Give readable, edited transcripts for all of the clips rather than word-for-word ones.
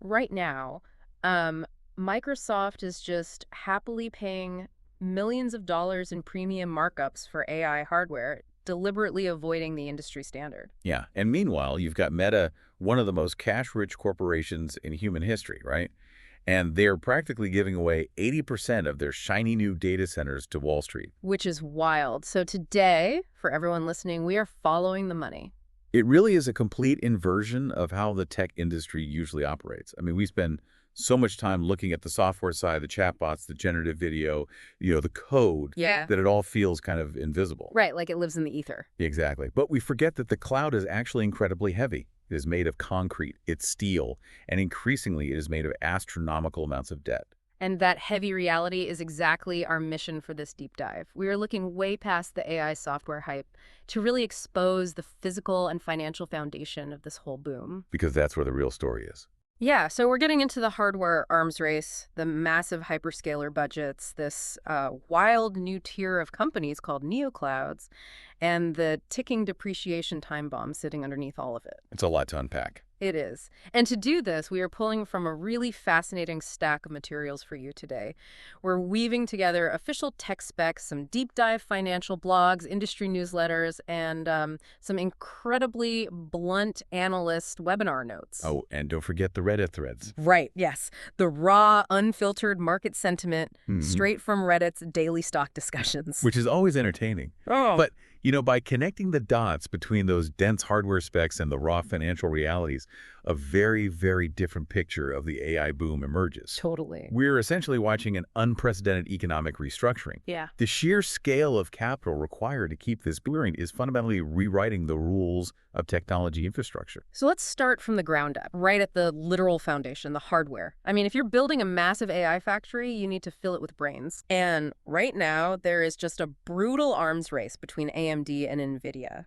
right now, um, Microsoft is just happily paying millions of dollars in premium markups for AI hardware, deliberately avoiding the industry standard. Yeah. And meanwhile, you've got Meta, one of the most cash-rich corporations in human history, right? And they're practically giving away 80% of their shiny new data centers to Wall Street. Which is wild. So today, for everyone listening, we are following the money. It really is a complete inversion of how the tech industry usually operates. I mean, we spend so much time looking at the software side, the chatbots, the generative video, the code, Yeah. that it all feels kind of invisible. Right, like it lives in the ether. Exactly. But we forget that the cloud is actually incredibly heavy. It is made of concrete, it's steel, and increasingly it is made of astronomical amounts of debt. And that heavy reality is exactly our mission for this deep dive. We are looking way past the AI software hype to really expose the physical and financial foundation of this whole boom. Because that's where the real story is. Yeah, so we're getting into the hardware arms race, the massive hyperscaler budgets, this wild new tier of companies called neoclouds, and the ticking depreciation time bomb sitting underneath all of it. It's a lot to unpack. It is. And to do this, we are pulling from a really fascinating stack of materials for you today. We're weaving together official tech specs, some deep dive financial blogs, industry newsletters, and some incredibly blunt analyst webinar notes. Oh, and don't forget the Reddit threads. Right, yes. The raw, unfiltered market sentiment straight from Reddit's daily stock discussions. Which is always entertaining. Oh. But, by connecting the dots between those dense hardware specs and the raw financial realities, a very, very different picture of the AI boom emerges. Totally. We're essentially watching an unprecedented economic restructuring. Yeah. The sheer scale of capital required to keep this brewing is fundamentally rewriting the rules of technology infrastructure. So let's start from the ground up, right at the literal foundation, the hardware. I mean, if you're building a massive AI factory, you need to fill it with brains. And right now, there is just a brutal arms race between AMD and NVIDIA.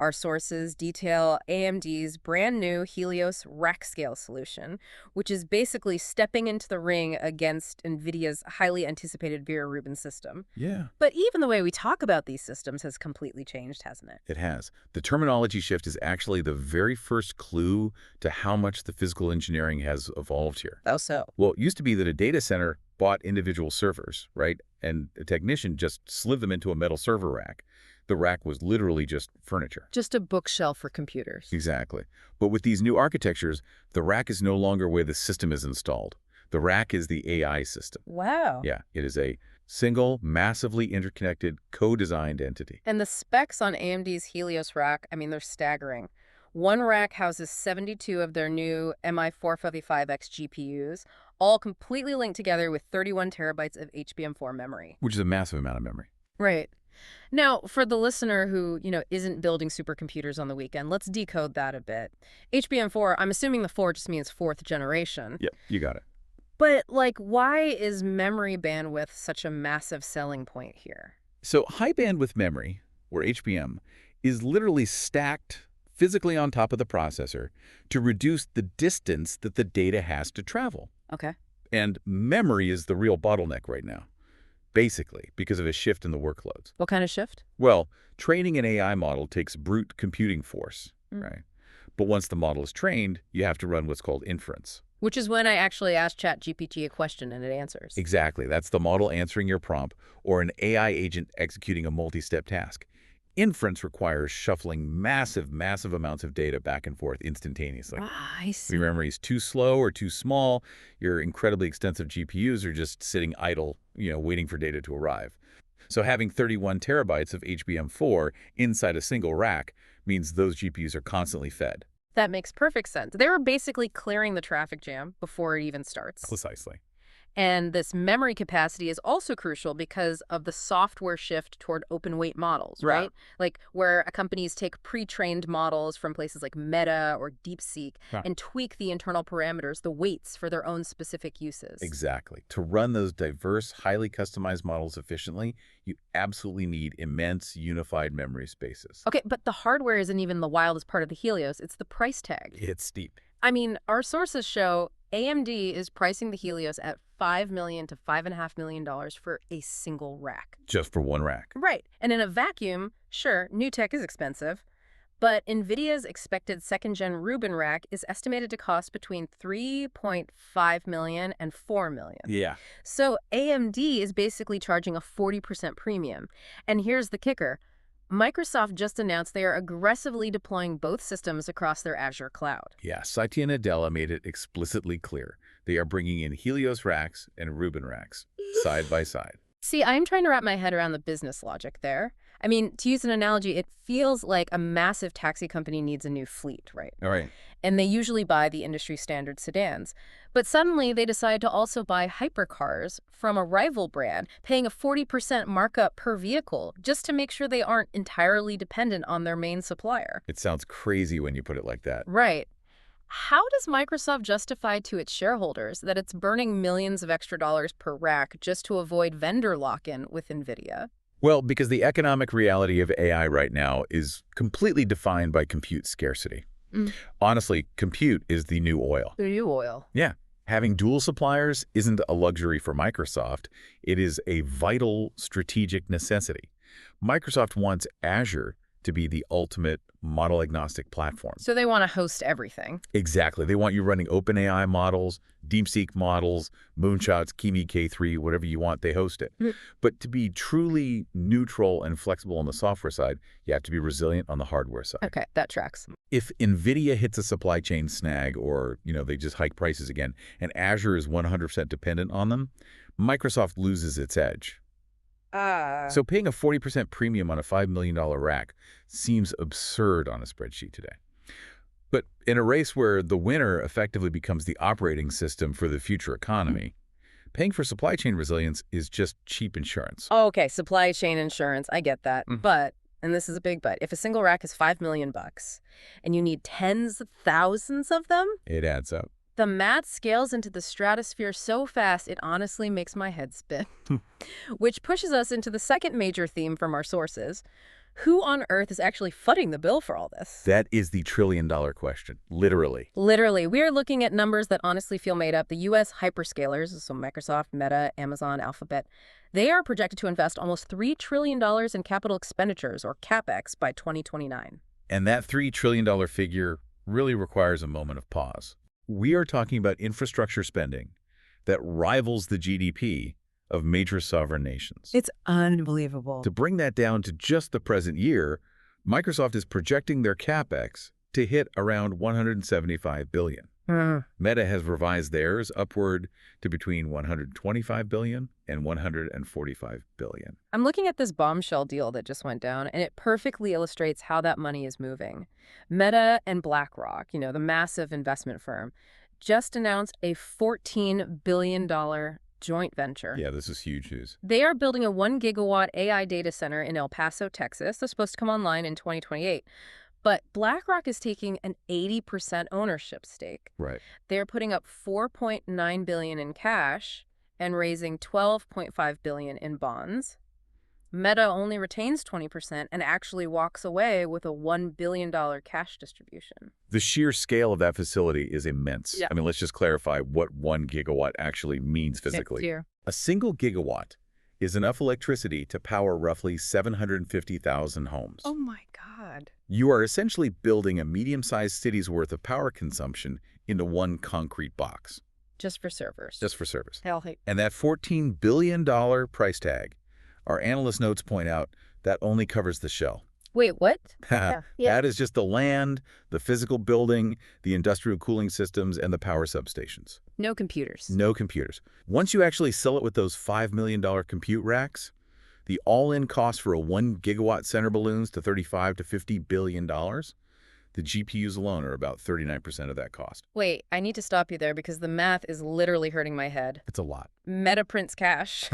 Our sources detail AMD's brand new Helios rack scale solution, which is basically stepping into the ring against NVIDIA's highly anticipated Vera Rubin system. Yeah. But even the way we talk about these systems has completely changed, hasn't it? It has. The terminology shift is actually the very first clue to how much the physical engineering has evolved here. Oh, so? Well, it used to be that a data center bought individual servers, right? And a technician just slid them into a metal server rack. The rack was literally just furniture. Just a bookshelf for computers. Exactly. But with these new architectures, the rack is no longer where the system is installed. The rack is the AI system. Wow. Yeah, it is a single, massively interconnected, co-designed entity. And the specs on AMD's Helios rack, I mean, they're staggering. One rack houses 72 of their new MI455X GPUs, all completely linked together with 31 terabytes of HBM4 memory. Which is a massive amount of memory. Right. Now, for the listener who, isn't building supercomputers on the weekend, let's decode that a bit. HBM4, I'm assuming the 4 just means fourth generation. Yep, you got it. But, why is memory bandwidth such a massive selling point here? So high bandwidth memory, or HBM, is literally stacked physically on top of the processor to reduce the distance that the data has to travel. Okay. And memory is the real bottleneck right now, basically, because of a shift in the workloads. What kind of shift? Well, training an AI model takes brute computing force, right? But once the model is trained, you have to run what's called inference. Which is when I actually ask ChatGPT a question and it answers. Exactly. That's the model answering your prompt or an AI agent executing a multi-step task. Inference requires shuffling massive, massive amounts of data back and forth instantaneously. Ah, I see. If your memory is too slow or too small, your incredibly extensive GPUs are just sitting idle, waiting for data to arrive. So having 31 terabytes of HBM4 inside a single rack means those GPUs are constantly fed. That makes perfect sense. They were basically clearing the traffic jam before it even starts. Precisely. And this memory capacity is also crucial because of the software shift toward open weight models, right? Like where companies take pre-trained models from places like Meta or DeepSeek and tweak the internal parameters, the weights for their own specific uses. Exactly. To run those diverse, highly customized models efficiently, you absolutely need immense unified memory spaces. Okay, but the hardware isn't even the wildest part of the Helios. It's the price tag. It's steep. I mean, our sources show AMD is pricing the Helios at $5 million to $5.5 million for a single rack. Just for one rack. Right. And in a vacuum, sure, new tech is expensive, But NVIDIA's expected second-gen Rubin rack is estimated to cost between $3.5 million and $4 million. Yeah. So AMD is basically charging a 40% premium. And here's the kicker. Microsoft just announced they are aggressively deploying both systems across their Azure cloud. Yeah, Satya Nadella made it explicitly clear. They are bringing in Helios racks and Rubin racks, side by side. See, I'm trying to wrap my head around the business logic there. I mean, to use an analogy, it feels like a massive taxi company needs a new fleet, right? All right. And they usually buy the industry standard sedans. But suddenly they decide to also buy hypercars from a rival brand, paying a 40% markup per vehicle just to make sure they aren't entirely dependent on their main supplier. It sounds crazy when you put it like that. Right. How does Microsoft justify to its shareholders that it's burning millions of extra dollars per rack just to avoid vendor lock-in with NVIDIA? Well, because the economic reality of AI right now is completely defined by compute scarcity. Honestly, compute is the new oil. The new oil. Yeah. Having dual suppliers isn't a luxury for Microsoft. It is a vital strategic necessity. Microsoft wants Azure to be the ultimate model-agnostic platform. So they want to host everything. Exactly. They want you running OpenAI models, DeepSeek models, Moonshots, Kimi K3, whatever you want, they host it. But to be truly neutral and flexible on the software side, you have to be resilient on the hardware side. Okay, that tracks. If NVIDIA hits a supply chain snag or, they just hike prices again, and Azure is 100% dependent on them, Microsoft loses its edge. So paying a 40% premium on a $5 million rack seems absurd on a spreadsheet today. But in a race where the winner effectively becomes the operating system for the future economy, paying for supply chain resilience is just cheap insurance. Okay, supply chain insurance, I get that. But, and this is a big but, if a single rack is $5 million and you need tens of thousands of them, It adds up. the math scales into the stratosphere so fast it honestly makes my head spin. Which pushes us into the second major theme from our sources. Who on earth is actually footing the bill for all this? That is the trillion-dollar question, literally. Literally, we are looking at numbers that honestly feel made up. The U.S. hyperscalers, so Microsoft, Meta, Amazon, Alphabet, they are projected to invest almost $3 trillion in capital expenditures, or Capex, by 2029. And that $3 trillion figure really requires a moment of pause. We are talking about infrastructure spending that rivals the GDP of major sovereign nations. It's unbelievable. To bring that down to just the present year, Microsoft is projecting their Capex to hit around $175 billion. Meta has revised theirs upward to between $125 billion and $145 billion. I'm looking at this bombshell deal that just went down, and it perfectly illustrates how that money is moving. Meta and BlackRock, the massive investment firm, just announced a $14 billion joint venture. Yeah, this is huge news. They are building a 1-gigawatt AI data center in El Paso, Texas. That's supposed to come online in 2028. But BlackRock is taking an 80% ownership stake. Right. They're putting up $4.9 billion in cash and raising $12.5 billion in bonds. Meta only retains 20% and actually walks away with a $1 billion cash distribution. The sheer scale of that facility is immense. Yeah. I mean, let's just clarify what 1 gigawatt actually means physically. A single gigawatt is enough electricity to power roughly 750,000 homes. Oh my God. You are essentially building a medium-sized city's worth of power consumption into one concrete box. Just for servers. Just for servers. Hell, hey. And that $14 billion price tag, our analyst notes point out, that only covers the shell. Wait, what? Yeah. That is just the land, the physical building, the industrial cooling systems, and the power substations. No computers. No computers. Once you actually sell it with those $5 million compute racks, the all-in cost for a 1-gigawatt center balloons to $35 to $50 billion. The GPUs alone are about 39% of that cost. Wait, I need to stop you there because the math is literally hurting my head. It's a lot. Meta prints cash.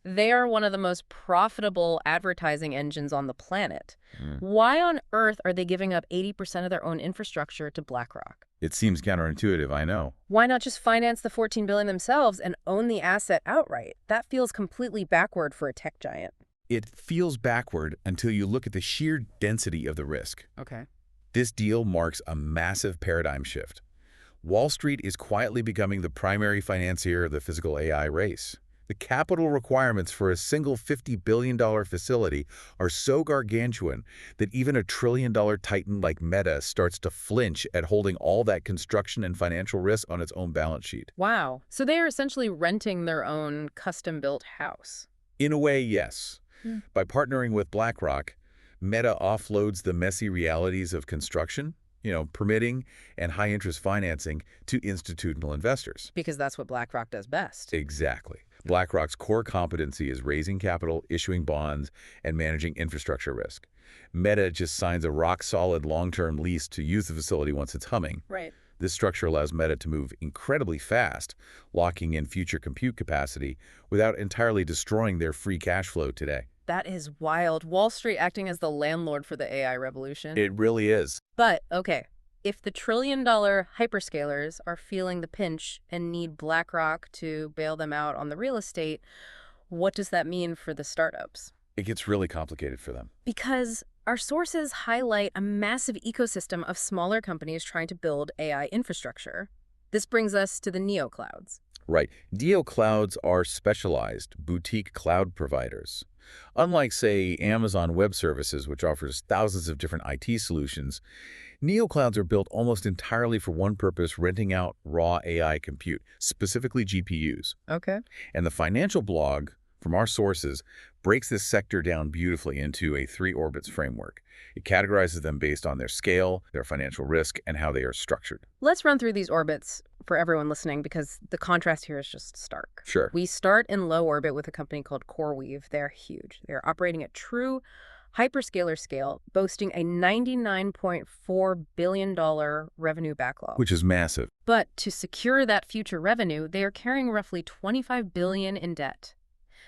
They are one of the most profitable advertising engines on the planet. Why on earth are they giving up 80% of their own infrastructure to BlackRock? It seems counterintuitive, I know. Why not just finance the $14 billion themselves and own the asset outright? That feels completely backward for a tech giant. It feels backward until you look at the sheer density of the risk. Okay. This deal marks a massive paradigm shift. Wall Street is quietly becoming the primary financier of the physical AI race. The capital requirements for a single $50 billion facility are so gargantuan that even a trillion-dollar titan like Meta starts to flinch at holding all that construction and financial risk on its own balance sheet. Wow. So they are essentially renting their own custom-built house. In a way, yes. Hmm. By partnering with BlackRock, Meta offloads the messy realities of construction, permitting and high-interest financing to institutional investors. Because that's what BlackRock does best. Exactly. BlackRock's core competency is raising capital, issuing bonds, and managing infrastructure risk. Meta just signs a rock-solid long-term lease to use the facility once it's humming. Right. This structure allows Meta to move incredibly fast, locking in future compute capacity without entirely destroying their free cash flow today. That is wild. Wall Street acting as the landlord for the AI revolution. It really is. But, okay, if the trillion-dollar hyperscalers are feeling the pinch and need BlackRock to bail them out on the real estate, what does that mean for the startups? It gets really complicated for them. Because our sources highlight a massive ecosystem of smaller companies trying to build AI infrastructure. This brings us to the neoclouds. Right. Neoclouds are specialized, boutique cloud providers. Unlike, say, Amazon Web Services, which offers thousands of different IT solutions, neoclouds are built almost entirely for one purpose: renting out raw AI compute, specifically GPUs. Okay. And the financial blog from our sources breaks this sector down beautifully into a 3 orbits framework. It categorizes them based on their scale, their financial risk, and how they are structured. Let's run through these orbits for everyone listening because the contrast here is just stark. Sure. We start in low orbit with a company called CoreWeave. They're huge. They're operating at true hyperscaler scale, boasting a $99.4 billion revenue backlog. Which is massive. But to secure that future revenue, they are carrying roughly $25 billion in debt.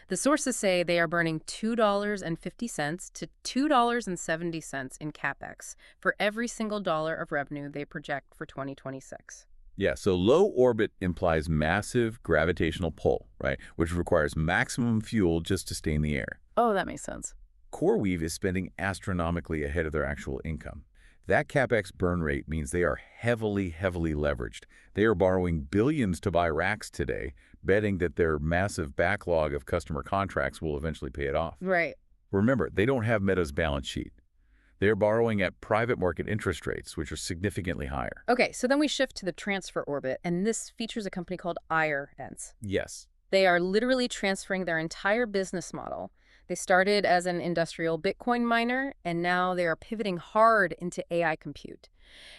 The sources say they are burning $2.50 to $2.70 in Capex for every single dollar of revenue they project for 2026. Yeah, so low orbit implies massive gravitational pull, right? Which requires maximum fuel just to stay in the air. Oh, that makes sense. CoreWeave is spending astronomically ahead of their actual income. That Capex burn rate means they are heavily leveraged. They are borrowing billions to buy racks today, betting that their massive backlog of customer contracts will eventually pay it off. Right. Remember, they don't have Meta's balance sheet. They're borrowing at private market interest rates, which are significantly higher. Okay, so then we shift to the transfer orbit, and this features a company called Unchanged. Yes. They are literally transferring their entire business model. They started as an industrial Bitcoin miner, and now they are pivoting hard into AI compute.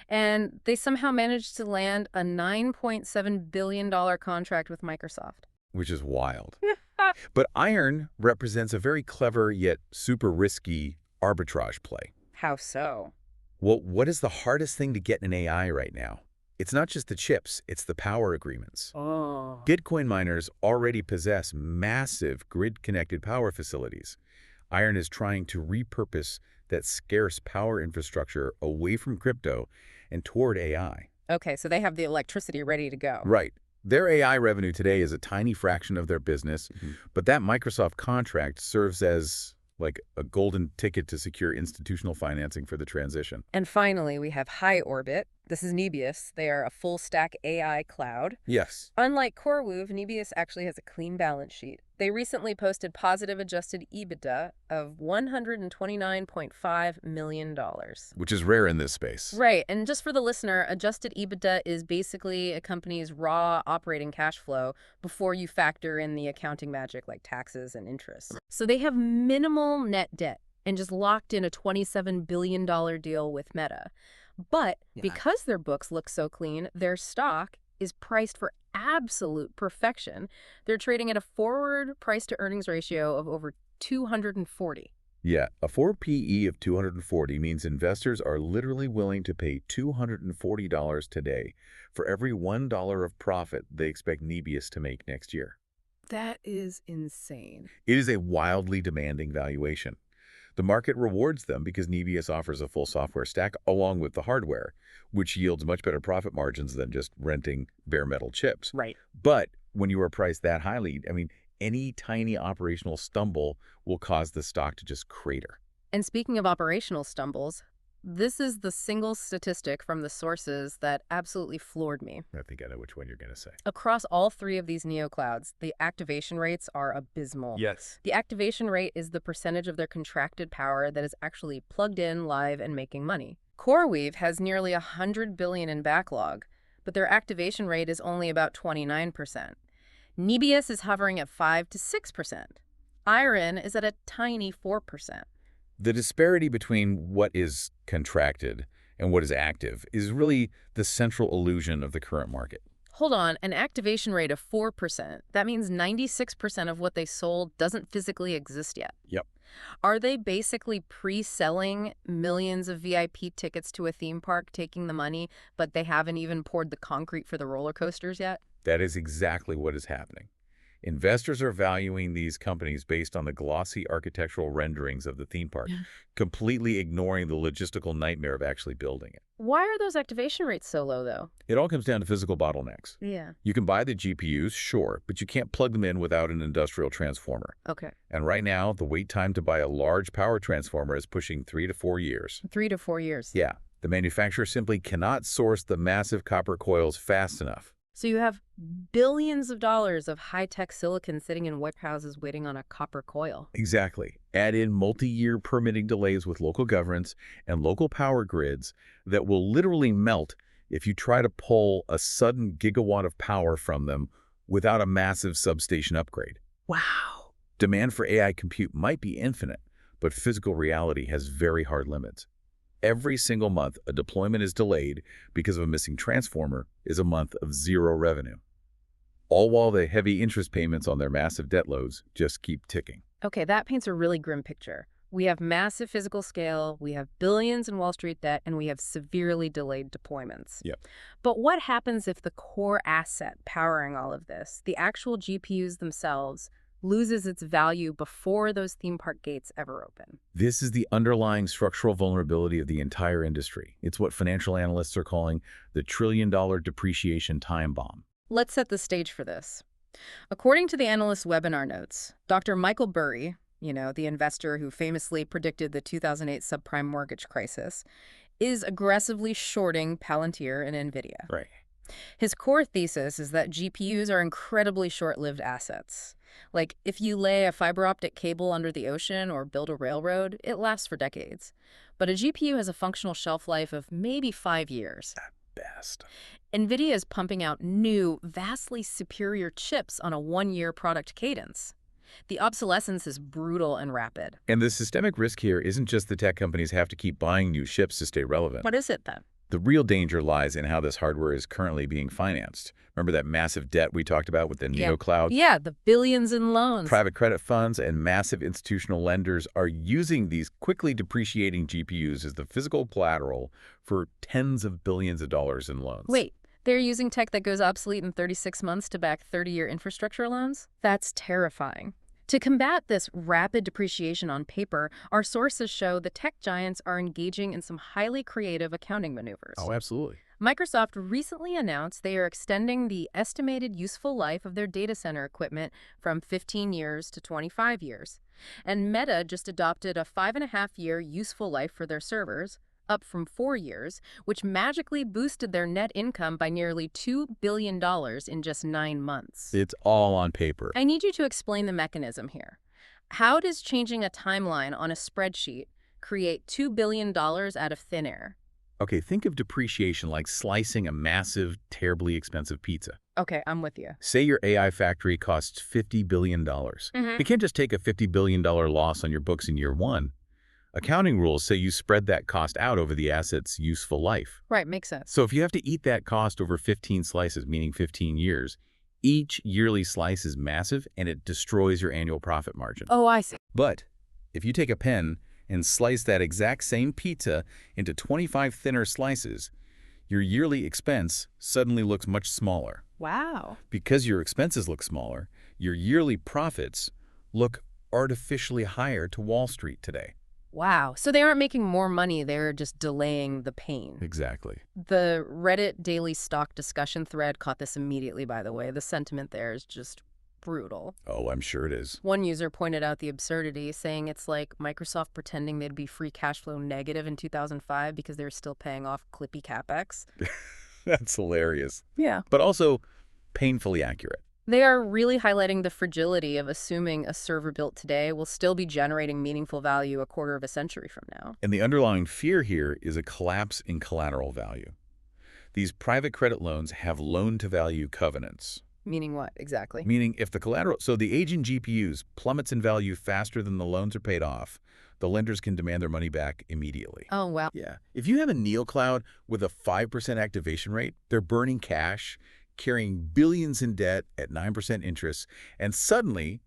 And they somehow managed to land a $9.7 billion contract with Microsoft. Which is wild. But iron represents a very clever yet super risky arbitrage play. How so? Well, what is the hardest thing to get in AI right now? It's not just the chips, it's the power agreements. Oh. Bitcoin miners already possess massive grid-connected power facilities. Iron is trying to repurpose that scarce power infrastructure away from crypto and toward AI. Okay, so they have the electricity ready to go. Right. Their AI revenue today is a tiny fraction of their business, but that Microsoft contract serves as like a golden ticket to secure institutional financing for the transition. And finally, we have High Orbit. This is Nebius. They are a full-stack AI cloud. Yes. Unlike CoreWeave, Nebius actually has a clean balance sheet. They recently posted positive adjusted EBITDA of $129.5 million. Which is rare in this space. Right, and just for the listener, adjusted EBITDA is basically a company's raw operating cash flow before you factor in the accounting magic like taxes and interest. So they have minimal net debt and just locked in a $27 billion deal with Meta. But because their books look so clean, their stock is priced for absolute perfection. They're trading at a forward price-to-earnings ratio of over 240. Yeah, a 4 PE of 240 means investors are literally willing to pay $240 today for every $1 of profit they expect Nebius to make next year. That is insane. It is a wildly demanding valuation. The market rewards them because Nebius offers a full software stack along with the hardware, which yields much better profit margins than just renting bare metal chips. Right. But when you are priced that highly, any tiny operational stumble will cause the stock to just crater. And speaking of operational stumbles, This is the single statistic from the sources that absolutely floored me. I think I know which one you're going to say. Across all three of these neoclouds, the activation rates are abysmal. Yes. The activation rate is the percentage of their contracted power that is actually plugged in, live, and making money. CoreWeave has nearly $100 billion in backlog, but their activation rate is only about 29%. Nebius is hovering at 5 to 6%. Iron is at a tiny 4%. The disparity between what is contracted and what is active is really the central illusion of the current market. Hold on, an activation rate of 4%. That means 96% of what they sold doesn't physically exist yet. Yep. Are they basically pre-selling millions of VIP tickets to a theme park, taking the money, but they haven't even poured the concrete for the roller coasters yet? That is exactly what is happening. Investors are valuing these companies based on the glossy architectural renderings of the theme park, completely ignoring the logistical nightmare of actually building it. Why are those activation rates so low, though? It all comes down to physical bottlenecks. Yeah. You can buy the GPUs, sure, but you can't plug them in without an industrial transformer. Okay. And right now, the wait time to buy a large power transformer is pushing 3 to 4 years. 3 to 4 years. Yeah, the manufacturer simply cannot source the massive copper coils fast enough. So you have billions of dollars of high-tech silicon sitting in warehouses waiting on a copper coil. Exactly. Add in multi-year permitting delays with local governments and local power grids that will literally melt if you try to pull a sudden gigawatt of power from them without a massive substation upgrade. Wow. Demand for AI compute might be infinite, but physical reality has very hard limits. Every single month a deployment is delayed because of a missing transformer is a month of zero revenue. All while the heavy interest payments on their massive debt loads just keep ticking. Okay, that paints a really grim picture. We have massive physical scale, we have billions in Wall Street debt, and we have severely delayed deployments. Yep. But what happens if the core asset powering all of this, the actual GPUs themselves, loses its value before those theme park gates ever open? This is the underlying structural vulnerability of the entire industry. It's what financial analysts are calling the trillion-dollar depreciation time bomb. Let's set the stage for this. According to the analyst's webinar notes, Dr. Michael Burry, the investor who famously predicted the 2008 subprime mortgage crisis, is aggressively shorting Palantir and NVIDIA. Right. His core thesis is that GPUs are incredibly short-lived assets. Like, if you lay a fiber optic cable under the ocean or build a railroad, it lasts for decades. But a GPU has a functional shelf life of maybe 5 years. At best. NVIDIA is pumping out new, vastly superior chips on a 1-year product cadence. The obsolescence is brutal and rapid. And the systemic risk here isn't just the tech companies have to keep buying new chips to stay relevant. What is it, then? The real danger lies in how this hardware is currently being financed. Remember that massive debt we talked about with the neoclouds? Yeah, the billions in loans. Private credit funds and massive institutional lenders are using these quickly depreciating GPUs as the physical collateral for tens of billions of dollars in loans. Wait, they're using tech that goes obsolete in 36 months to back 30-year infrastructure loans? That's terrifying. To combat this rapid depreciation on paper, our sources show the tech giants are engaging in some highly creative accounting maneuvers. Oh, absolutely. Microsoft recently announced they are extending the estimated useful life of their data center equipment from 15 years to 25 years. And Meta just adopted a 5.5-year useful life for their servers, up from 4 years, which magically boosted their net income by nearly $2 billion in just 9 months. It's all on paper. I need you to explain the mechanism here. How does changing a timeline on a spreadsheet create $2 billion out of thin air? Okay, think of depreciation like slicing a massive, terribly expensive pizza. Okay, I'm with you. Say your AI factory costs $50 billion. You can't just take a $50 billion loss on your books in year 1. Accounting rules say you spread that cost out over the asset's useful life. Right, makes sense. So if you have to eat that cost over 15 slices, meaning 15 years, each yearly slice is massive and it destroys your annual profit margin. Oh, I see. But if you take a pen and slice that exact same pizza into 25 thinner slices, your yearly expense suddenly looks much smaller. Wow. Because your expenses look smaller, your yearly profits look artificially higher to Wall Street today. Wow. So they aren't making more money, they're just delaying the pain. Exactly. The Reddit daily stock discussion thread caught this immediately, by the way. The sentiment there is just brutal. Oh, I'm sure it is. One user pointed out the absurdity, saying it's like Microsoft pretending they'd be free cash flow negative in 2005 because they're still paying off clippy Capex. That's hilarious. Yeah. But also painfully accurate. They are really highlighting the fragility of assuming a server built today will still be generating meaningful value a quarter of a century from now. And the underlying fear here is a collapse in collateral value. These private credit loans have loan-to-value covenants. Meaning what, exactly? Meaning if the collateral, so the aging GPUs plummets in value faster than the loans are paid off, the lenders can demand their money back immediately. Oh, wow. Yeah. If you have a neocloud with a 5% activation rate, they're burning cash, carrying billions in debt at 9% interest, and suddenly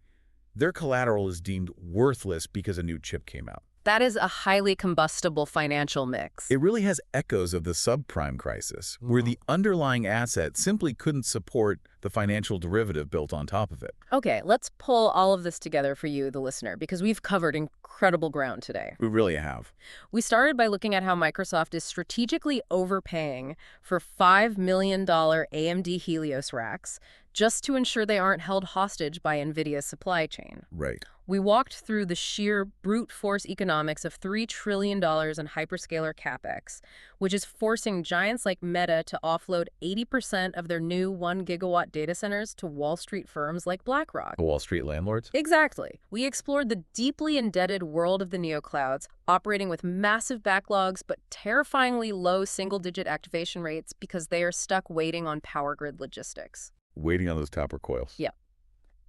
their collateral is deemed worthless because a new chip came out. That is a highly combustible financial mix. It really has echoes of the subprime crisis, where the underlying asset simply couldn't support the financial derivative built on top of it. Okay, let's pull all of this together for you, the listener, because we've covered incredible ground today. We really have. We started by looking at how Microsoft is strategically overpaying for $5 million AMD Helios racks just to ensure they aren't held hostage by NVIDIA's supply chain. Right. We walked through the sheer brute force economics of $3 trillion in hyperscaler Capex, which is forcing giants like Meta to offload 80% of their new 1 gigawatt data centers to Wall Street firms like BlackRock. Wall Street landlords? Exactly. We explored the deeply indebted world of the neoclouds, operating with massive backlogs but terrifyingly low single-digit activation rates because they are stuck waiting on power grid logistics. Waiting on those copper coils. Yeah.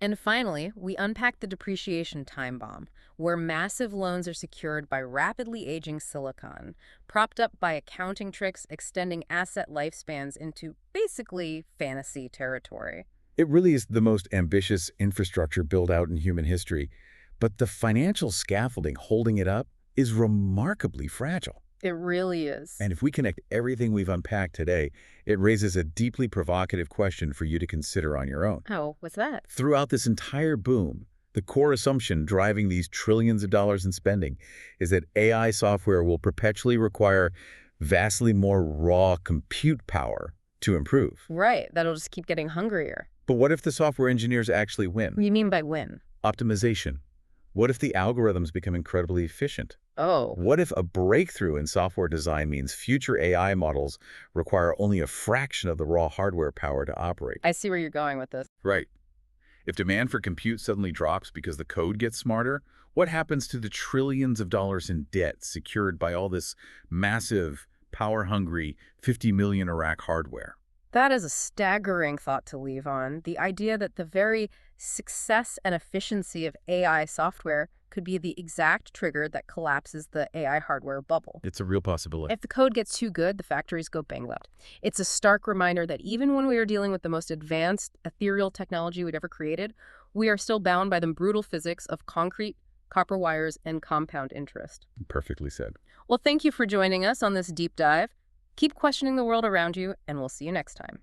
And finally, we unpacked the depreciation time bomb, where massive loans are secured by rapidly aging silicon, propped up by accounting tricks extending asset lifespans into basically fantasy territory. It really is the most ambitious infrastructure build-out in human history, but the financial scaffolding holding it up is remarkably fragile. It really is. And if we connect everything we've unpacked today, it raises a deeply provocative question for you to consider on your own. Oh, what's that? Throughout this entire boom, the core assumption driving these trillions of dollars in spending is that AI software will perpetually require vastly more raw compute power to improve. Right, that'll just keep getting hungrier. But what if the software engineers actually win? What do you mean by win? Optimization. What if the algorithms become incredibly efficient? Oh. What if a breakthrough in software design means future AI models require only a fraction of the raw hardware power to operate? I see where you're going with this. Right. If demand for compute suddenly drops because the code gets smarter, what happens to the trillions of dollars in debt secured by all this massive, power-hungry 50 million a rack hardware? That is a staggering thought to leave on. The idea that the very success and efficiency of AI software could be the exact trigger that collapses the AI hardware bubble. It's a real possibility. If the code gets too good, the factories go bankrupt. It's a stark reminder that even when we are dealing with the most advanced, ethereal technology we've ever created, we are still bound by the brutal physics of concrete, copper wires, and compound interest. Perfectly said. Well, thank you for joining us on this deep dive. Keep questioning the world around you, and we'll see you next time.